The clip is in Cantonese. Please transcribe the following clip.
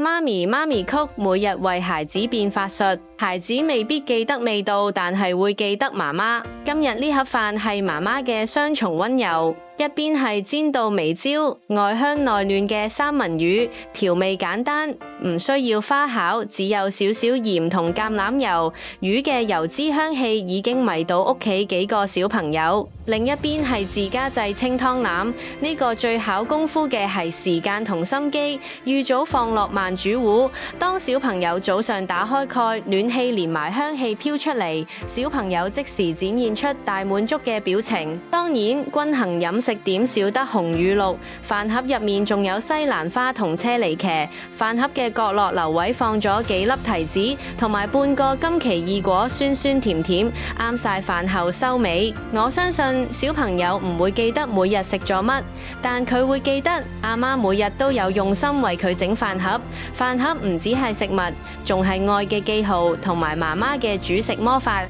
媽咪曲每日為孩子變法術，孩子未必記得味道，但係會記得媽媽。今日呢盒飯係媽媽嘅雙重溫柔，一邊係煎到微焦、外香內嫩嘅三文魚，調味簡單，唔需要花巧，只有少少鹽同橄欖油，魚嘅油脂香氣已經迷到屋企幾個小朋友。另一邊係自家製清湯腩，呢個最考功夫嘅係時間同心機，預早放落慢煮壺。當小朋友早上打開蓋，暖氣連埋香氣飄出嚟，小朋友即時展現出大滿足嘅表情。當然，均衡飲食點少得紅與綠，飯盒入面仲有西蘭花同車厘茄，飯盒嘅角落留位放咗幾粒提子，同埋半個金奇異果，酸酸甜甜，啱晒飯後收尾。我相信小朋友唔會記得每日食咗乜，但佢會記得阿媽每日都有用心為佢整飯盒。飯盒唔止係食物，仲係愛嘅記號，同埋媽媽嘅煮食魔法。